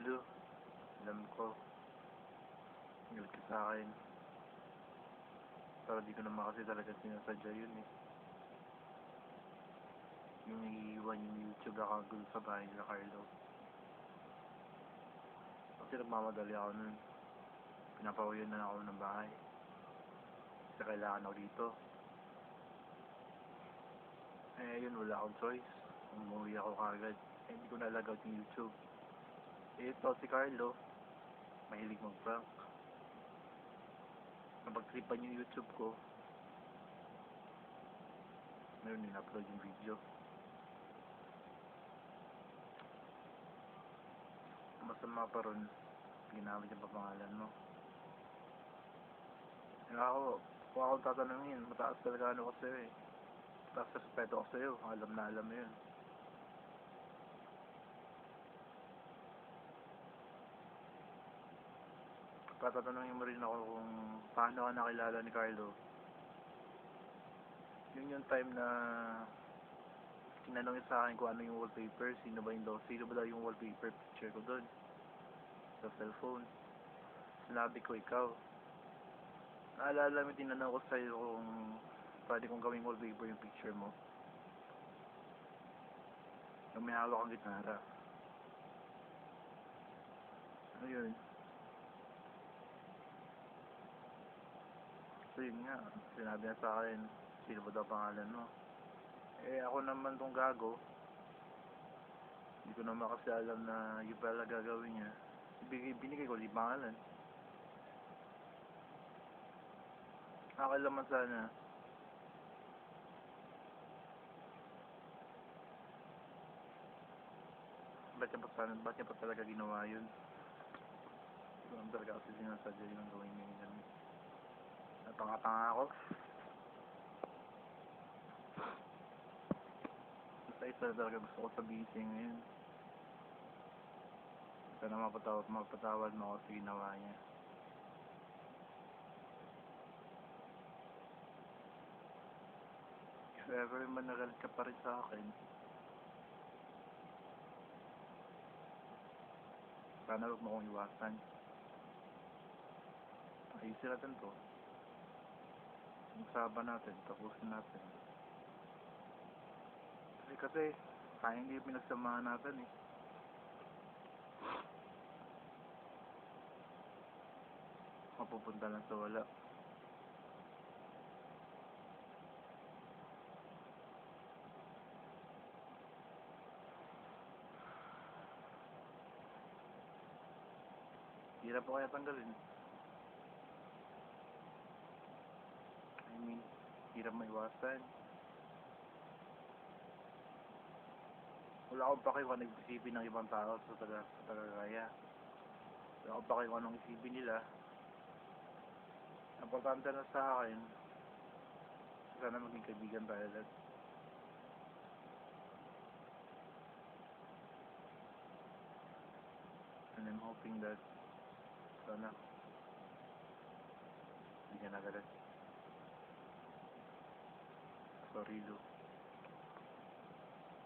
Lu, alam ko, galit ka sa akin. Pero di ko naman kasi talaga sinasadya yun eh. Yung iiwan yung YouTube account ko sa bahay nila Carlo. Kasi nagmamadali ako nun. Pinapawian na ako ng bahay. Kasi kailangan ako dito. Eh yun, wala akong choice. Umuwi ako kagad. Eh hindi ko nalagaw yung YouTube. Eh ito si Carlo, mahilig mag-prank. Napag-tripan yung YouTube ko. Meron din upload yung video. Masama pa ron, ginamit yung papangalan mo. Eh ako, kung ako tatanungin, mataas talaga ano ko sa'yo eh. Mataas respeto ko sa'yo, alam na alam mo yun. Tatanungin mo rin ako kung paano ka nakilala ni Carlo. Yun yung time na tinanong sa akin kung ano yung wallpaper, sino ba daw yung wallpaper picture ko doon sa cellphone. Sinabi ko ikaw. Naalala mo, tinanong ko sa'yo kung pwede kong gawing wallpaper yung picture mo. Yung may hawak ang gitara. Ano yun? So yun nga, sinabi niya sa akin, sino ba daw pangalan mo? Eh ako naman tong gago, hindi ko naman kasi alam na yung pala gagawin niya. Binigay ko yung pangalan. Nakakalaman sana. Ba't niya pa talaga ginawa yun? Hindi ko naman talaga kasi sinasadya yung gawin niya yung ganun. Natanga-tanga ako. Basta isa talaga gusto ko sabihin sa'yo ngayon. Sana mapatawad mo ako sa ginawa niya. If ever man nagalit ka pa rin sa akin, sana huwag mo akong iwasan. Ayusin natin to. Usapan natin, tapusin natin. Kasi sayang hindi yung pinagsamahan natin eh. Mapupunta lang sa wala. Hirap po kaya tanggalin. I mean, hirap maiwasan. Wala akong pake kung ano isipin ng ibang tao sa Tagagaya. Wala akong pake kung anong isipin nila. Importante na sa akin, sana maging kaibigan tayo ulit. And I'm hoping that sana hindi niya nagalit. Sorry, Lu.